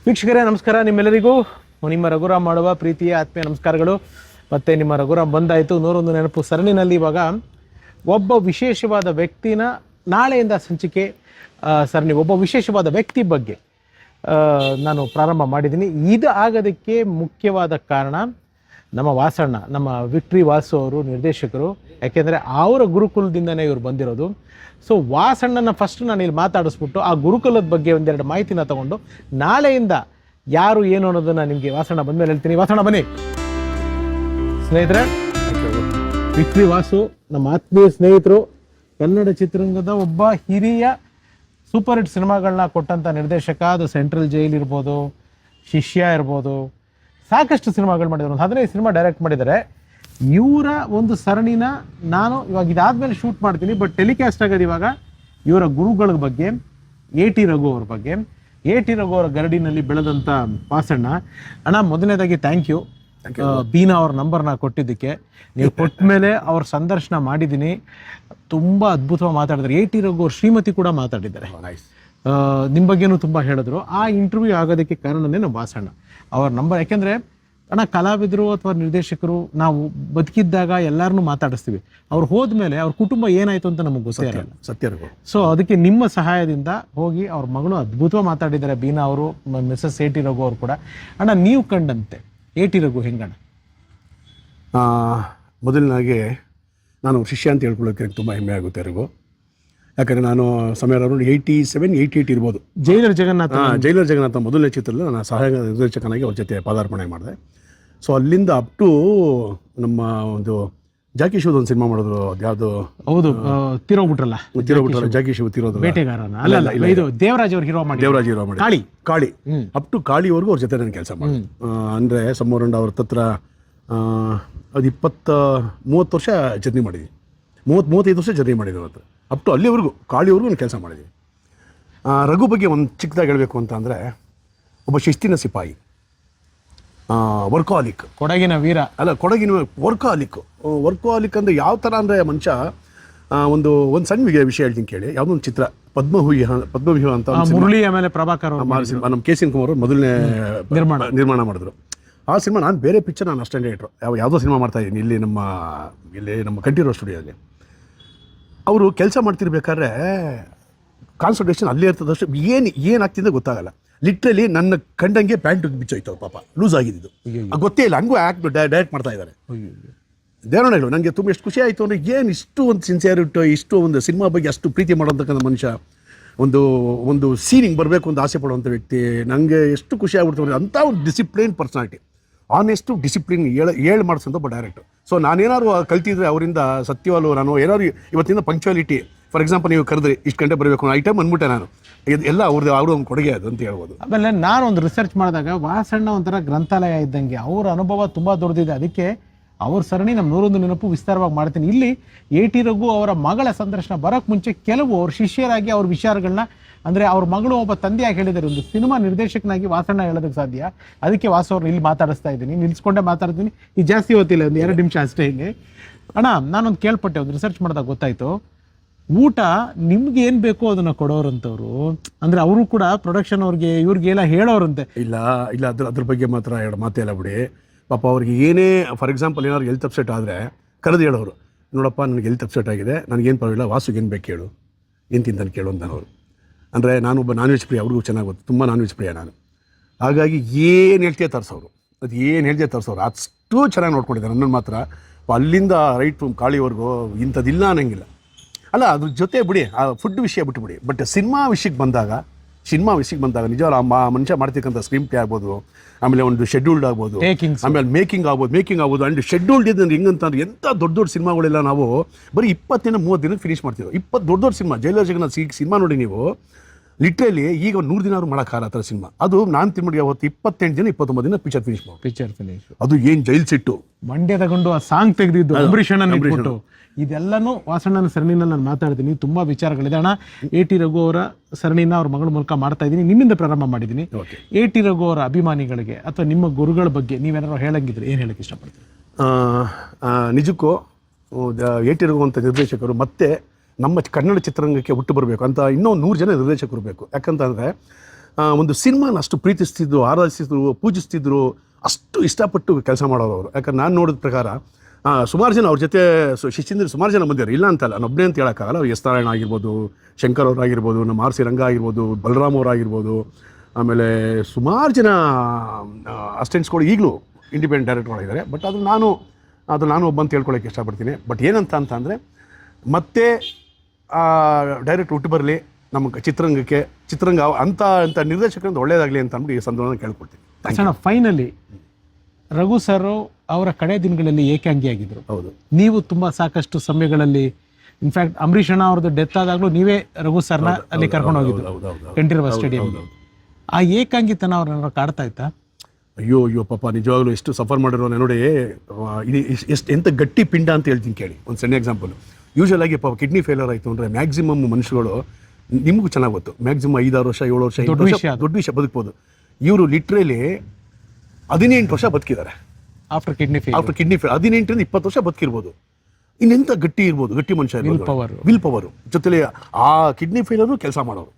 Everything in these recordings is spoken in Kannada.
ವೀಕ್ಷಕರೇ ನಮಸ್ಕಾರ, ನಿಮ್ಮೆಲ್ಲರಿಗೂ ನಿಮ್ಮ ರಘುರಾಮ್ ಮಾಡುವ ಪ್ರೀತಿಯ ಆತ್ಮೀಯ ನಮಸ್ಕಾರಗಳು. ಮತ್ತು ನಿಮ್ಮ ರಘುರಾಮ್ ಬಂದಾಯಿತು 101 ನೆನಪು ಸರಣಿನಲ್ಲಿ. ಇವಾಗ ಒಬ್ಬ ವಿಶೇಷವಾದ ವ್ಯಕ್ತಿನ ನಾಳೆಯಿಂದ ಸಂಚಿಕೆ ಸರಣಿ, ಒಬ್ಬ ವಿಶೇಷವಾದ ವ್ಯಕ್ತಿ ಬಗ್ಗೆ ನಾನು ಪ್ರಾರಂಭ ಮಾಡಿದ್ದೀನಿ. ಇದು ಆಗೋದಕ್ಕೆ ಮುಖ್ಯವಾದ ಕಾರಣ ನಮ್ಮ ವಾಸಣ್ಣ, ನಮ್ಮ ವಿಕ್ಟ್ರಿ ವಾಸು ಅವರು ನಿರ್ದೇಶಕರು. ಯಾಕೆಂದರೆ ಅವರ ಗುರುಕುಲದಿಂದನೇ ಇವರು ಬಂದಿರೋದು. ಸೊ ವಾಸಣ್ಣನ ಫಸ್ಟ್ ನಾನು ಇಲ್ಲಿ ಮಾತಾಡಿಸ್ಬಿಟ್ಟು ಆ ಗುರುಕುಲದ ಬಗ್ಗೆ ಒಂದೆರಡು ಮಾಹಿತಿನ ತಗೊಂಡು ನಾಳೆಯಿಂದ ಯಾರು ಏನು ಅನ್ನೋದನ್ನು ನಿಮಗೆ ವಾಸಣ್ಣ ಬಂದಮೇಲೆ ಹೇಳ್ತೀನಿ. ವಾಸಣ್ಣ ಬನ್ನಿ. ಸ್ನೇಹಿತರೆ, ವಿಕ್ಟ್ರಿ ವಾಸು ನಮ್ಮ ಆತ್ಮೀಯ ಸ್ನೇಹಿತರು, ಕನ್ನಡ ಚಿತ್ರರಂಗದ ಒಬ್ಬ ಹಿರಿಯ ಸೂಪರ್ ಹಿಟ್ ಸಿನಿಮಾಗಳನ್ನ ಕೊಟ್ಟಂಥ ನಿರ್ದೇಶಕ. ಅದು ಸೆಂಟ್ರಲ್ ಜೈಲ್ ಇರ್ಬೋದು, ಶಿಷ್ಯ ಇರ್ಬೋದು, ಸಾಕಷ್ಟು ಸಿನಿಮಾಗಳು ಮಾಡಿದ್ದಾರೆ. ಒಂದು 15 ಸಿನಿಮಾ ಡೈರೆಕ್ಟ್ ಮಾಡಿದ್ದಾರೆ. ಇವರ ಒಂದು ಸರಣಿನ ನಾನು ಇವಾಗ ಇದಾದ್ಮೇಲೆ ಶೂಟ್ ಮಾಡ್ತೀನಿ. ಬಟ್ ಟೆಲಿಕಾಸ್ಟ್ ಆಗೋದು ಇವಾಗ ಇವರ ಗುರುಗಳ ಬಗ್ಗೆ, AT ರಘು ಅವ್ರ ಬಗ್ಗೆ. AT ರಘು ಅವರ ಗರಡಿನಲ್ಲಿ ಬೆಳೆದಂಥ ವಾಸಣ್ಣ ಅಣ್ಣ, ಮೊದಲನೇದಾಗಿ ಥ್ಯಾಂಕ್ ಯು. ಬೀನಾ ಅವ್ರ ನಂಬರ್ನ ಕೊಟ್ಟಿದ್ದಕ್ಕೆ. ನೀವು ಕೊಟ್ಟ ಮೇಲೆ ಅವ್ರ ಸಂದರ್ಶನ ಮಾಡಿದ್ದೀನಿ, ತುಂಬ ಅದ್ಭುತವಾಗಿ ಮಾತಾಡಿದ್ರು. AT ರಘು ಅವ್ರ ಶ್ರೀಮತಿ ಕೂಡ ಮಾತಾಡಿದ್ದಾರೆ, ನಿಮ್ಮ ಬಗ್ಗೆನೂ ತುಂಬ ಹೇಳಿದ್ರು. ಆ ಇಂಟರ್ವ್ಯೂ ಆಗೋದಕ್ಕೆ ಕಾರಣನೇ ನಮ್ಮ ವಾಸಣ್ಣ ಅವ್ರ ನಂಬರ್. ಯಾಕೆಂದರೆ ಅಣ್ಣ, ಕಲಾವಿದರು ಅಥವಾ ನಿರ್ದೇಶಕರು ನಾವು ಬದುಕಿದ್ದಾಗ ಎಲ್ಲರನ್ನೂ ಮಾತಾಡಿಸ್ತೀವಿ. ಅವ್ರು ಹೋದ್ಮೇಲೆ ಅವ್ರ ಕುಟುಂಬ ಏನಾಯ್ತು ಅಂತ ನಮಗೆ ಗೊತ್ತೇ ಇರಲ್ಲ. ಸತ್ಯ. ಸೊ ಅದಕ್ಕೆ ನಿಮ್ಮ ಸಹಾಯದಿಂದ ಹೋಗಿ ಅವ್ರ ಮಗಳು ಅದ್ಭುತವಾಗಿ ಮಾತಾಡಿದ್ದಾರೆ, ಬೀನಾ ಅವರು, ಮಿಸಸ್ AT ರಘು ಅವರು ಕೂಡ. ಅಣ್ಣ, ನೀವು ಕಂಡಂತೆ AT ರಘು ಹೆಂಗಣ್ಣ? ಮೊದಲನಾಗೆ ನಾನು ಶಿಷ್ಯ ಅಂತ ಹೇಳ್ಕೊಳ್ಳೋಕೆ ತುಂಬ ಹೆಮ್ಮೆ ಆಗುತ್ತೆ ರಘು. ಯಾಕಂದರೆ ನಾನು ಸಮಯ ಅರೌಂಡ್ 87, 88 ಇರ್ಬೋದು. ಜೈಲರ್ ಜಗನ್ನಾಥ ಮೊದಲನೇ ಚಿತ್ರದಲ್ಲಿ ನಾನು ಸಹಾಯ ನಿರ್ದೇಶಕನಾಗಿ ಅವ್ರ ಜೊತೆ ಪದಾರ್ಪಣೆ ಮಾಡಿದೆ. ಸೊ ಅಲ್ಲಿಂದ ಅಪ್ ಟು ನಮ್ಮ ಒಂದು ಜಾಕಿ ಶಿವದ ಒಂದು ಸಿನಿಮಾ ಮಾಡಿದ್ರು. ಅದು ಯಾವುದು? ಹೌದು, ತೀರೋಗ್ಬಿಟ್ರಲ್ಲ. ಜಾಕಿ ಶಿವ ತೀರೋದು, ಬೇಟೆಗಾರನ ಅಲ್ಲ, ಇದು ದೇವರಾಜ್ ಅವ್ರು ಹೀರೋ ಮಾಡಿ ಕಾಳಿ ಅಪ್ ಟು ಕಾಳಿವರೆಗೂ ಅವ್ರ ಜೊತೆ ನಾನು ಕೆಲಸ ಮಾಡಿ. ಅಂದರೆ ಸಮ್ಮೋರಂಡ ಅವ್ರ ಹತ್ರ ಅದು 20-30 ವರ್ಷ ಜರ್ನಿ ಮಾಡಿದ್ವಿ. 30-35 ವರ್ಷ ಜರ್ನಿ ಮಾಡಿದ್ವಿ ಅವತ್ತು. ಅಪ್ ಟು ಅಲ್ಲಿವರೆಗೂ ಕಾಳಿವರೆಗೂ ನಾನು ಕೆಲಸ ಮಾಡಿದ್ವಿ. ರಘು ಬಗ್ಗೆ ಒಂದು ಚಿಕ್ಕದಾಗಿ ಹೇಳಬೇಕು ಅಂತ ಅಂದರೆ, ಒಬ್ಬ ಶಿಸ್ತಿನ ಸಿಪಾಯಿ, ವರ್ಕೋಹಾಲಿಕ್. ಕೊಡಗಿನ ವೀರ ಅಲ್ಲ, ಕೊಡಗಿನ ವರ್ಕೋಹಾಲಿಕ್ ಅಂದರೆ ಯಾವ ಥರ ಅಂದರೆ ಮನುಷ್ಯ. ಒಂದು ಸಣ್ಣ ವಿಷಯ ಹೇಳ್ತೀನಿ ಕೇಳಿ. ಯಾವುದೋ ಒಂದು ಚಿತ್ರ ಪದ್ಮವ್ಯೂಹ ಅಂತ ಮುರಳಿ ಆಮೇಲೆ ಪ್ರಭಾಕರ್ ನಮ್ಮ KC ಕುಮಾರ್ ಮೊದಲನೇ ನಿರ್ಮಾಣ ಮಾಡಿದ್ರು. ಆ ಸಿನಿಮಾ ನಾನು ಬೇರೆ ಪಿಕ್ಚರ್ ನಾನು ಅಷ್ಟೇ ಡೈರೆಕ್ಟ್ರು ಯಾವುದೋ ಸಿನಿಮಾ ಮಾಡ್ತಾಯಿದ್ದೀನಿ ಇಲ್ಲಿ ನಮ್ಮ ಕಂಠೀರವ ಸ್ಟುಡಿಯೋದಲ್ಲಿ. ಅವರು ಕೆಲಸ ಮಾಡ್ತಿರ್ಬೇಕಾದ್ರೆ ಕಾನ್ಸಂಟ್ರೇಷನ್ ಅಲ್ಲೇ ಇರ್ತದೆ ಅಷ್ಟೇ. ಏನಾಗ್ತಿದೆ ಗೊತ್ತಾಗಲ್ಲ. ಲಿಟ್ರಲಿ ನನ್ನ ಕಂಡಂಗೆ ಪ್ಯಾಂಟ್ ಬಿಚ್ಚೋಯ್ತು, ಪಾಪ ಲೂಸ್ ಆಗಿದ್ದು ಗೊತ್ತೇ ಇಲ್ಲ. ಹಂಗೂ ಡೈರೆಕ್ಟ್ ಮಾಡ್ತಾ ಇದ್ದಾರೆ. ದೇವರಣ್ಣ ಹೇಳು, ನನಗೆ ತುಂಬ ಎಷ್ಟು ಖುಷಿ ಆಯಿತು ಅಂದರೆ, ಏನು ಇಷ್ಟು ಒಂದು ಸಿನ್ಸಿಯರಿಟಿ, ಇಷ್ಟು ಒಂದು ಸಿನಿಮಾ ಬಗ್ಗೆ ಅಷ್ಟು ಪ್ರೀತಿ ಮಾಡೋಂತಕ್ಕಂಥ ಮನುಷ್ಯ, ಒಂದು ಸೀನಿಂಗ್ ಬರಬೇಕು ಅಂತ ಆಸೆ ಪಡುವಂಥ ವ್ಯಕ್ತಿ. ನನಗೆ ಎಷ್ಟು ಖುಷಿ ಆಗ್ಬಿಡ್ತು ಅಂದರೆ, ಅಂಥ ಒಂದು ಡಿಸಿಪ್ಲಿನ್ ಪರ್ಸನಾಲಿಟಿ, ಆನೆಸ್ಟು ಡಿಸಿಪ್ಲಿನ್ ಹೇಳಿ ಮಾಡಿಸೋಂಥ ಒಬ್ಬ ಡೈರೆಕ್ಟರ್. ಸೊ ನಾನೇನಾದ್ರು ಕಲ್ತಿದ್ರೆ ಅವರಿಂದ ಸತ್ಯವಲ್ಲೂ, ನಾನು ಏನಾದ್ರು ಇವತ್ತಿಂದ ಪಂಕ್ಚುಯಾಲಿಟಿ, ಫಾರ್ ಎಕ್ಸಾಂಪಲ್ ನೀವು ಕರೆದ್ರೆ ಇಷ್ಟು ಗಂಟೆ ಬರಬೇಕು ಅನ್ನೋ ಐಟಮ್ ಅಂದ್ಬಿಟ್ಟೆ ನಾನು. ಎಲ್ಲ ಅವ್ರದ್ದು ಒಂದು ಕೊಡುಗೆ ಅದು ಅಂತ ಹೇಳ್ಬೋದು. ಆಮೇಲೆ ನಾನು ಒಂದು ರಿಸರ್ಚ್ ಮಾಡಿದಾಗ ವಾಸಣ್ಣ ಒಂಥರ ಗ್ರಂಥಾಲಯ ಇದ್ದಂಗೆ. ಅವರ ಅನುಭವ ತುಂಬ ದೊಡ್ಡದಿದೆ. ಅದಕ್ಕೆ ಅವ್ರ ಸರಣಿ ನಮ್ಮ 101 ನೆನಪು ವಿಸ್ತಾರವಾಗಿ ಮಾಡ್ತೀನಿ. ಇಲ್ಲಿ AT ರಘು ಅವರ ಮಗಳ ಸಂದರ್ಶನ ಬರೋಕ್ಕೆ ಮುಂಚೆ ಕೆಲವು ಅವ್ರ ಶಿಷ್ಯರಾಗಿ ಅವ್ರ ವಿಚಾರಗಳನ್ನ, ಅಂದರೆ ಅವ್ರ ಮಗಳು ಒಬ್ಬ ತಂದೆಯಾಗಿ ಹೇಳಿದ್ದಾರೆ. ಒಂದು ಸಿನಿಮಾ ನಿರ್ದೇಶಕನಾಗಿ ವಾಸಣ್ಣ ಹೇಳೋದಕ್ಕೆ ಸಾಧ್ಯ. ಅದಕ್ಕೆ ವಾಸು ಅವ್ರನ್ನ ಇಲ್ಲಿ ಮಾತಾಡಿಸ್ತಾ ಇದ್ದೀನಿ, ನಿಲ್ಸ್ಕೊಂಡೇ ಮಾತಾಡ್ತೀನಿ. ಇದು ಜಾಸ್ತಿ ಹೊತ್ತಿಲ್ಲ, ಒಂದು 2 ನಿಮಿಷ ಅಷ್ಟೇ. ಇಲ್ಲಿ ಅಣ್ಣ, ನಾನೊಂದು ಕೇಳ್ಪಟ್ಟೆ, ಒಂದು ರಿಸರ್ಚ್ ಮಾಡಿದಾಗ ಗೊತ್ತಾಯಿತು, ಊಟ ನಿಮ್ಗೆ ಏನು ಬೇಕೋ ಅದನ್ನು ಕೊಡೋರಂಥವ್ರು. ಅಂದರೆ ಅವರು ಕೂಡ ಪ್ರೊಡಕ್ಷನ್ ಅವ್ರಿಗೆ ಇವ್ರಿಗೆಲ್ಲ ಹೇಳೋರಂತೆ. ಇಲ್ಲ ಅದ್ರ ಬಗ್ಗೆ ಮಾತ್ರ ಎರಡು ಮಾತೇ ಇಲ್ಲ ಬಿಡಿ. ಪಾಪ ಅವ್ರಿಗೆ ಏನೇ, ಫಾರ್ ಎಕ್ಸಾಂಪಲ್ ಏನಾದ್ರು ಹೆಲ್ತ್ ಅಪ್ಸೆಟ್ ಆದರೆ ಕರೆದು ಹೇಳೋರು, ನೋಡಪ್ಪ ನನಗೆ ಹೆಲ್ತ್ ಅಪ್ಸೆಟ್ ಆಗಿದೆ, ನನಗೇನು ಪರವಾಗಿಲ್ಲ, ವಾಸುಗೆ ಏನು ಬೇಕು ಕೇಳು, ಏನು ತಿಂತಾನೆ ಕೇಳು ಅಂತ ಅವರು. ಅಂದರೆ ನಾನೊಬ್ಬ ನಾನ್ ವೆಜ್ ಪ್ರಿಯ, ಅವ್ರಿಗೂ ಚೆನ್ನಾಗಿ ಗೊತ್ತು, ತುಂಬ ನಾನ್ ವೆಜ್ ಪ್ರಿಯ ನಾನು. ಹಾಗಾಗಿ ಏನು ಹೇಳ್ತೀಯ ತರಿಸೋರು, ಅಷ್ಟು ಚೆನ್ನಾಗಿ ನೋಡ್ಕೊಂಡಿದ್ದಾರೆ ನನ್ನನ್ನು ಮಾತ್ರ. ಅಲ್ಲಿಂದ ರೈಟ್ ಫ್ರಮ್ ಕಾಳಿವರೆಗೂ ಇಂಥದ್ದಿಲ್ಲ ಅನ್ನಂಗಿಲ್ಲ. ಅಲ್ಲ, ಅದ್ರ ಜೊತೆ ಬಿಡಿ, ಆ ಫುಡ್ ವಿಷಯ ಬಿಟ್ಟುಬಿಡಿ. ಬಟ್ ಸಿನಿಮಾ ವಿಷಯಕ್ಕೆ ಬಂದಾಗ ನಿಜವಾದ ಆ ಮನುಷ್ಯ ಮಾಡ್ತಕ್ಕಂಥ ಸ್ಕ್ರೀನ್ ಪ್ಲೇ ಆಗ್ಬೋದು, ಆಮೇಲೆ ಒಂದು ಶೆಡ್ಯೂಲ್ಡ್ ಆಗ್ಬೋದು, ಆಮೇಲೆ ಮೇಕಿಂಗ್ ಆಗ್ಬೋದು. ಆ್ಯಂಡ್ ಶೆಡ್ಯೂಲ್ಡ್ ಇದ್ರೆ ಹೆಂಗಂತಂದ್ರೆ, ಎಂಥ ದೊಡ್ಡ ಸಿನಿಮಾಗಳೆಲ್ಲ ನಾವು ಬರೀ 20-30 ದಿನ ಫಿನಿಶ್ ಮಾಡ್ತೀವಿ. 20 ದೊಡ್ಡ ಸಿನಿಮಾ. ಜೈಲರ್ ಜಗನ್ನಾಥ್ ಸಿನಿಮಾ ನೋಡಿ ನೀವು, ಲಿಟ್ರಲಿ ಈಗ 100 ದಿನ ಮಾಡೋಕ್ಕಾಗಲ್ಲ ಆ ಥರ ಸಿನಿಮಾ. ಅದು ನಾನು ತಿನ್ಬಿಡಿ ಅವತ್ತು 28 ದಿನ 29 ದಿನ ಪಿಕ್ಚರ್ ಫಿನಿಶ್. ಅದು ಏನು ಜೈಲ್ ಸಿಟ್ಟು, ಮಂಡ್ಯ ತಗೊಂಡು ಆ ಸಾಂಗ್ ತೆಗೆದಿದ್ದು ಅಂಬರೀಷ್. ಇದೆಲ್ಲನೂ ವಾಸಣ್ಣನ ಸರಣಿನಲ್ಲಿ ನಾನು ಮಾತಾಡ್ತೀನಿ. ತುಂಬ ವಿಚಾರಗಳಿದೆ ಅಣ್ಣ. AT ರಘು ಅವರ ಸರಣಿನ ಅವ್ರ ಮಗಳ ಮೂಲಕ ಮಾಡ್ತಾ ಇದ್ದೀನಿ, ನಿಮ್ಮಿಂದ ಪ್ರಾರಂಭ ಮಾಡಿದ್ದೀನಿ. AT ರಘು ಅವರ ಅಭಿಮಾನಿಗಳಿಗೆ ಅಥವಾ ನಿಮ್ಮ ಗುರುಗಳ ಬಗ್ಗೆ ನೀವೇನಾದ್ರು ಹೇಳಂಗಿದ್ರೆ ಏನು ಹೇಳಕ್ಕೆ ಇಷ್ಟಪಡ್ತೀವಿ? ನಿಜಕ್ಕೂ AT ರಘು ಅಂತ ನಿರ್ದೇಶಕರು ಮತ್ತೆ ನಮ್ಮ ಕನ್ನಡ ಚಿತ್ರರಂಗಕ್ಕೆ ಹುಟ್ಟು ಬರಬೇಕು ಅಂತ ಇನ್ನೂ 100 ಜನ ನಿರ್ದೇಶಕರು ಬೇಕು. ಯಾಕಂತಂದರೆ ಒಂದು ಸಿನಿಮಾನ ಅಷ್ಟು ಪ್ರೀತಿಸ್ತಿದ್ರು, ಆರಾಧಿಸ್ತಿದ್ರು, ಪೂಜಿಸ್ತಿದ್ರು, ಅಷ್ಟು ಇಷ್ಟಪಟ್ಟು ಕೆಲಸ ಮಾಡೋರು ಅವರು. ಯಾಕಂದ್ರೆ ನಾನು ನೋಡಿದ ಪ್ರಕಾರ ಸುಮಾರು ಜನ ಅವ್ರ ಜೊತೆ ಶಿಷ್ಯಂದ್ರೆ ಸುಮಾರು ಜನ ಬಂದಿದ್ದಾರೆ, ಇಲ್ಲ ಅಂತಲ್ಲ, ನಾನೊಬ್ಬನೇ ಅಂತ ಹೇಳೋಕ್ಕಾಗಲ್ಲ. ಎಸ್ ನಾರಾಯಣ ಆಗಿರ್ಬೋದು, ಶಂಕರ್ ಅವರಾಗಿರ್ಬೋದು, ನಮ್ಮ ಆರ್ ಸಿ ರಂಗ ಆಗಿರ್ಬೋದು, ಬಲರಾಮ್ ಅವರಾಗಿರ್ಬೋದು, ಆಮೇಲೆ ಸುಮಾರು ಜನ ಅಸಿಸ್ಟೆಂಟ್ಸ್ಗಳು ಈಗಲೂ ಇಂಡಿಪೆಂಡೆಂಟ್ ಡೈರೆಕ್ಟರ್ಗಳಿದ್ದಾರೆ. ಬಟ್ ಅದು ನಾನು ಒಬ್ಬ ಅಂತ ಹೇಳ್ಕೊಳ್ಳೋಕ್ಕೆ ಇಷ್ಟಪಡ್ತೀನಿ. ಬಟ್ ಏನಂತ ಅಂತಂದರೆ ಮತ್ತೆ ಡೈರೆಕ್ಟ್ ಹುಟ್ಟು ಬರಲಿ ನಮ್ಮ ಚಿತ್ರರಂಗ ಅಂತ ನಿರ್ದೇಶಕರಿಂದ ಒಳ್ಳೆಯದಾಗಲಿ ಅಂತ ಅಂದ್ಬಿಟ್ಟು ಈ ಸಂದರ್ಭನ ಕೇಳ್ಕೊಡ್ತೀನಿ. ಅಣ್ಣ, ಫೈನಲಿ ರಘು ಸರ್ ಅವರ ಕಡೆ ದಿನಗಳಲ್ಲಿ ಏಕಾಂಗಿಯಾಗಿದ್ದರು. ಹೌದು. ನೀವು ತುಂಬ ಸಾಕಷ್ಟು ಸಮಯಗಳಲ್ಲಿ, ಇನ್ಫ್ಯಾಕ್ಟ್ ಅಂಬರೀಷ್ ಅಣ್ಣ ಅವ್ರದ್ದು ಡೆತ್ ಆದಾಗಲೂ ನೀವೇ ರಘು ಸರ್ನ ಅಲ್ಲಿ ಕರ್ಕೊಂಡು ಹೋಗಿದ್ರು ಕಂಠೀರವ ಸ್ಟೇಡಿಯಂ. ಆ ಏಕಾಂಗಿತನ ಅವ್ರನ್ನ ಕಾಡ್ತಾ ಇತ್ತಾ? ಅಯ್ಯೋ ಪಾಪ, ನಿಜವಾಗ್ಲೂ ಎಷ್ಟು ಸಫರ್ ಮಾಡಿರೋ ನೋಡಿ. ಎಂಥ ಗಟ್ಟಿ ಪಿಂಡ ಅಂತ ಹೇಳ್ತೀನಿ ಕೇಳಿ. ಒಂದು ಸಣ್ಣ ಎಕ್ಸಾಂಪಲ್. ಯೂಶಲ್ ಆಗಿ ಪಾಪ ಕಿಡ್ನಿ ಫೇಲ್ಯೂರ್ ಆಯಿತು ಅಂದರೆ ಮ್ಯಾಕ್ಸಿಮಮ್ ಮನುಷ್ಯಗಳು, ನಿಮಗೂ ಚೆನ್ನಾಗಿ ಗೊತ್ತು, ಮ್ಯಾಕ್ಸಿಮಮ್ 5-6 ವರ್ಷ 7 ವರ್ಷ ದೊಡ್ಡ ವಿಷಯ ಬದುಕ್ಬೋದು. ಇವರು ಲಿಟ್ರಲಿ 18 ವರ್ಷ ಬದುಕಿದ್ದಾರೆ ಆಫ್ಟರ್ ಕಿಡ್ನಿ ಫೇಲ್. 18 20 ವರ್ಷ ಬದುಕಿರ್ಬೋದು. ಇನ್ನೆಂಥ ಗಟ್ಟಿ ಇರ್ಬೋದು, ಗಟ್ಟಿ ಮನುಷ್ಯ ಇರ್ಬೋದು, ವಿಲ್ ಪವರು ಜೊತೆಲಿ ಆ ಕಿಡ್ನಿ ಫೇಲರು ಕೆಲಸ ಮಾಡೋರು,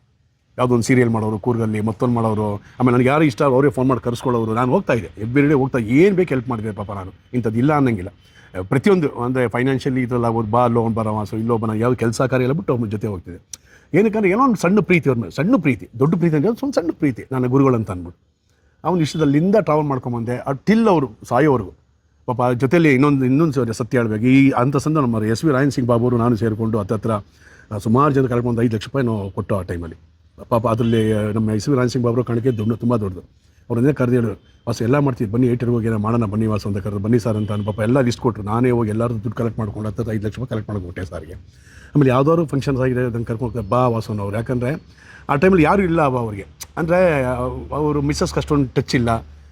ಯಾವುದೊಂದು ಸೀರಿಯಲ್ ಮಾಡೋರು, ಕೂರ್ಗಲ್ಲಿ ಮತ್ತೊಂದು ಮಾಡೋರು. ಆಮೇಲೆ ನನಗೆ ಯಾರು ಇಷ್ಟ ಅವರೇ ಫೋನ್ ಮಾಡಿ ಕರ್ಸ್ಕೊಳ್ಳೋರು. ನಾನು ಹೋಗ್ತಾ ಇದ್ದೆ, ಎವ್ರಿಡೇ ಹೋಗ್ತಾ, ಏನು ಬೇಕು ಹೆಲ್ಪ್ ಮಾಡಿದೆ ಪಾಪ. ನಾನು ಇಂಥದ್ದು ಇಲ್ಲ ಅನ್ನಂಗಿಲ್ಲ. ಪ್ರತಿಯೊಂದು ಅಂದರೆ ಫೈನಾನ್ಷಿಯಲಿ ಇದ್ರಲ್ಲಾಗೋದು, ಬಾ ಲೋನ್ ಬರೋವಾಸು ಇಲ್ಲೊಬ್ಬ ನಾನು ಯಾವ ಕೆಲಸ ಕಾರ್ಯ ಎಲ್ಲ ಬಿಟ್ಟು ಅವ್ರ ಜೊತೆ ಹೋಗ್ತಿದ್ದೆ. ಏನಕ್ಕಂದ್ರೆ ಏನೋ ಒಂದು ಸಣ್ಣ ಪ್ರೀತಿ ಅವ್ರ ಮೇಲೆ, ಸಣ್ಣ ಪ್ರೀತಿ, ದೊಡ್ಡ ಪ್ರೀತಿ ಅಂದರೆ ಒಂದು ಸಣ್ಣ ಪ್ರೀತಿ ನನ್ನ ಗುರುಗಳಂತ ಅಂದ್ಬಿಟ್ಟು ಅವನು ಇಷ್ಟದಲ್ಲಿಂದ ಟ್ರಾವೆಲ್ ಮಾಡ್ಕೊಂಬಂದೆ ಟಿಲ್ ಅವರು ಸಾಯೋವರೆಗೂ. ಪಾಪ ಜೊತೆಲಿ ಇನ್ನೊಂದು ಸತ್ಯ ಹೇಳ್ಬೇಕು. ಈ ಅಂಥ ಸಂದ ನಮ್ಮ ಎಸ್ ವಿ ರಾಯನ್ ಸಿಂಗ್ ಬಾಬು ಅವರು ನಾನು ಸೇರಿಕೊಂಡು ಹತ್ತಿರ ಸುಮಾರು ಜನ ಕಳ್ಕೊಂಡು 5 ಲಕ್ಷ ರೂಪಾಯಿ ನಾವು ಕೊಟ್ಟು ಆ ಟೈಮಲ್ಲಿ. ಪಾಪ ಅದರಲ್ಲಿ ನಮ್ಮ ಎಸ್ ವಿ ರಾಯನ್ ಸಿಂಗ್ ಬಾಬು ಕಾಣಿಕೆ ತುಂಬ ದೊಡ್ಡದು. ಅವ್ರನ್ನೇ ಕರೆದು ಹೇಳು, ವಾಸ ಎಲ್ಲ ಮಾಡ್ತೀವಿ, ಬನ್ನಿ ಏಟರ್ಗೆ ಹೋಗಿ ಏನೋ ಮಾಡೋಣ ಬನ್ನಿ ವಾಸ ಅಂತ ಕರೆದು, ಬನ್ನಿ ಸರ್ ಅಂತ ಪಾಪ ಎಲ್ಲ ಲಿಸ್ಟ್ ಕೊಟ್ಟರು. ನಾನೇ ಹೋಗಿ ಎಲ್ಲರೂ ದುಡ್ಡು ಕಲೆಕ್ಟ್ ಮಾಡ್ಕೊಂಡು 5 ಲಕ್ಷ ರೂಪಾಯಿ ಕಲೆಕ್ಟ್ ಮಾಡಿಕೊಟ್ಟೆ ಸಾರಿಗೆ. ಆಮೇಲೆ ಯಾವುದಾದ್ರು ಫಂಕ್ಷನ್ಸ್ ಆಗಿದೆ ಅದನ್ನು ಕರ್ಕೊಂಡು ಬಾ ವಾಸನವ್ರು. ಯಾಕಂದರೆ ಆ ಟೈಮಲ್ಲಿ ಯಾರೂ ಇಲ್ಲ ಅವ್ರಿಗೆ, ಅಂದರೆ ಅವರು ಮಿಸ್ಸಸ್ಗೆ ಅಷ್ಟೊಂದು ಟಚ್ ಇಲ್ಲ.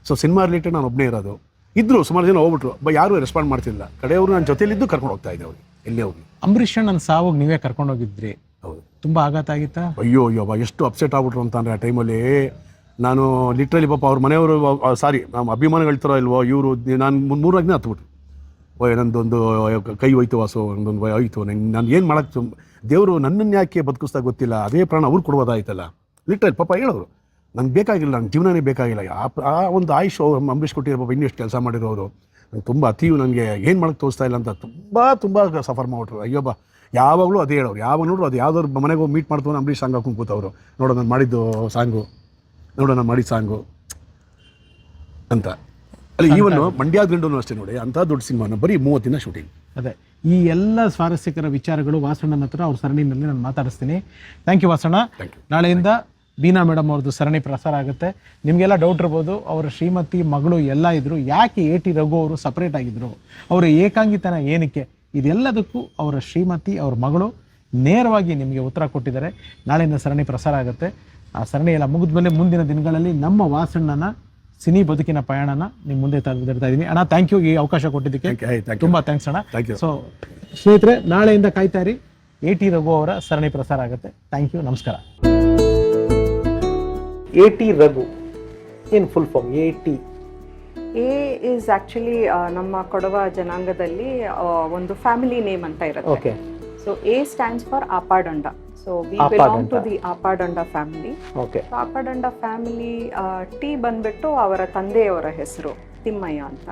ಸೊ ಸಿನಿಮಾ ರಿಲೇಟೆಡ್ ನಾನು ಒಬ್ಬನೇ ಇರೋದು. ಇದ್ದರು ಸುಮಾರು ಜನ ಹೋಗ್ಬಿಟ್ರು, ಯಾರೂ ರೆಸ್ಪಾಂಡ್ ಮಾಡ್ತಿಲ್ಲ. ಕಡೆಯವರು ನನ್ನ ಜೊತೆಲಿದ್ದು ಕರ್ಕೊಂಡು ಹೋಗ್ತಾ ಇದ್ದೆ ಅವ್ರಿಗೆ ಎಲ್ಲೇ ಹೋಗಿ. ಅಂಬರೀಷ್ ನನ್ನ ಸಾವಾಗ ನೀವೇ ಕರ್ಕೊಂಡು ಹೋಗಿದ್ರಿ. ಹೌದು. ತುಂಬ ಆಘಾತ ಆಗಿತ್ತಾ? ಅಯ್ಯೋ ಎಷ್ಟು ಅಪ್ಸೆಟ್ ಆಗ್ಬಿಟ್ರು ಅಂತಂದರೆ ಆ ಟೈಮಲ್ಲಿ. ನಾನು ಲಿಟ್ರಲಿ ಪಾಪ ಅವ್ರ ಮನೆಯವರು ನಮ್ಮ ಅಭಿಮಾನಿಗಳು ಥರ ಇಲ್ವೋ ಇವರು, ನಾನು 3 ದಿನ ಹತ್ಬಿಟ್ರು. ನಂದೊಂದು ಕೈ ಹೋಯ್ತು ವಾಸು, ಒಂದೊಂದು ಆಯಿತು. ನಾನು ಏನು ಮಾಡೋಕ್ಕೆ, ದೇವರು ನನ್ನನ್ನು ಯಾಕೆ ಬದುಕಿಸ್ತಾ ಗೊತ್ತಿಲ್ಲ, ಅದೇ ಪ್ರಾಣ ಅವ್ರು ಕೊಡ್ಬೋದಾಯ್ತಲ್ಲ. ಲಿಟ್ರಲಿ ಪಾಪ ಹೇಳೋರು, ನಂಗೆ ಬೇಕಾಗಿಲ್ಲ, ನಂಗೆ ಜೀವನನೇ ಬೇಕಾಗಿಲ್ಲ. ಆ ಒಂದು ಆಯುಷ್ ಅಂಬರೀಷ್ ಕೊಟ್ಟಿರೋ ಪಾಪ ಇನ್ನೆಷ್ಟು ಕೆಲಸ ಮಾಡಿರೋರು. ನಂಗೆ ತುಂಬ ನನಗೆ ಏನು ಮಾಡೋಕ್ಕೆ ತೋರಿಸ್ತಾ ಇಲ್ಲ ಅಂತ ತುಂಬ ಸಫರ್ ಮಾಡ್ಬಿಟ್ರು. ಅಯ್ಯೋಬ್ಬ ಯಾವಾಗಲೂ ಅದೇ ಹೇಳೋರು, ಯಾವಾಗ ನೋಡ್ರು ಅದು ಯಾವ್ದಾದ್ರು ಮನೆಗೆ ಹೋಗಿ ಮೀಟ್ ಮಾಡ್ತು ಅಂಬರೀಷ್ ಸಾಂಗ್ ಹಾಕೊಂಡು ಕೂತವರು. ನೋಡೋ ನಾನು ಮಾಡಿದ್ದು ಸಾಂಗು, ನೋಡೋ ನಾನು ಮಾಡಿದ ಸಾಂಗು ಅಂತ. ಅಲ್ಲಿ ಈವನ್ ಮಂಡ್ಯ ಗಂಡು ಅಷ್ಟೇ ನೋಡಿ, ಅಂಥ ದೊಡ್ಡ ಸಿನಿಮಾನ ಬರೀ 30 ದಿನ ಶೂಟಿಂಗ್. ಅದೇ ಈ ಎಲ್ಲ ಸ್ವಾರಸ್ಯಕರ ವಿಚಾರಗಳು ವಾಸಣ್ಣನ ಹತ್ರ ಅವ್ರ ಸರಣಿನಲ್ಲಿ ನಾನು ಮಾತಾಡಿಸ್ತೀನಿ. Thank you Vasanna. ನಾಳೆಯಿಂದ ಬೀನಾ ಮೇಡಮ್ ಅವ್ರದ್ದು ಸರಣಿ ಪ್ರಸಾರ ಆಗುತ್ತೆ. ನಿಮಗೆಲ್ಲ ಡೌಟ್ ಇರ್ಬೋದು, ಅವರ ಶ್ರೀಮತಿ ಮಗಳು ಎಲ್ಲ ಇದ್ರು, ಯಾಕೆ AT ರಘು ಅವರು ಸಪ್ರೇಟ್ ಆಗಿದ್ರು, ಅವರ ಏಕಾಂಗಿತನ ಏನಕ್ಕೆ, ಇದೆಲ್ಲದಕ್ಕೂ ಅವರ ಶ್ರೀಮತಿ ಅವ್ರ ಮಗಳು ನೇರವಾಗಿ ನಿಮಗೆ ಉತ್ತರ ಕೊಟ್ಟಿದ್ದಾರೆ. ನಾಳೆಯಿಂದ ಸರಣಿ ಪ್ರಸಾರ ಆಗುತ್ತೆ. ಆ ಸರಣಿ ಎಲ್ಲ ಮುಗಿದ್ಮೇಲೆ ಮುಂದಿನ ದಿನಗಳಲ್ಲಿ ನಮ್ಮ ವಾಸಣ್ಣನ ಸಿನಿ ಬದುಕಿನ ಪಯಣನ ನಿಮ್ಮ ಮುಂದೆ ತರ್ತಾ ಇದ್ದೀನಿ. ಅಣ್ಣ, ಥ್ಯಾಂಕ್ ಯು ಈ ಅವಕಾಶ ಕೊಟ್ಟಿದ್ದಕ್ಕೆ. ತುಂಬ ಥ್ಯಾಂಕ್ಸ್ ಅಣ್ಣ. ಸೊ ಸ್ನೇಹಿತರೆ, ನಾಳೆಯಿಂದ ಕಾಯ್ತಾ ಇರಿ, AT ರಘು ಅವರ ಸರಣಿ ಪ್ರಸಾರ ಆಗುತ್ತೆ. ಥ್ಯಾಂಕ್ ಯು, ನಮಸ್ಕಾರ. AT ರಘು ಏನು full form? AT is actually ನಮ್ಮ ಕೊಡವ ಜನಾಂಗದಲ್ಲಿ ಒಂದು ಫ್ಯಾಮಿಲಿ ನೇಮ್ ಅಂತ ಇರುತ್ತೆ. Okay. So A stands for Apadanda. So we belong to the Apadanda family. Okay. Apadanda family T ಬಂದ್ಬಿಟ್ಟು ಅವರ ತಂದೆಯವರ ಹೆಸರು ತಿಮ್ಮಯ್ಯ ಅಂತ.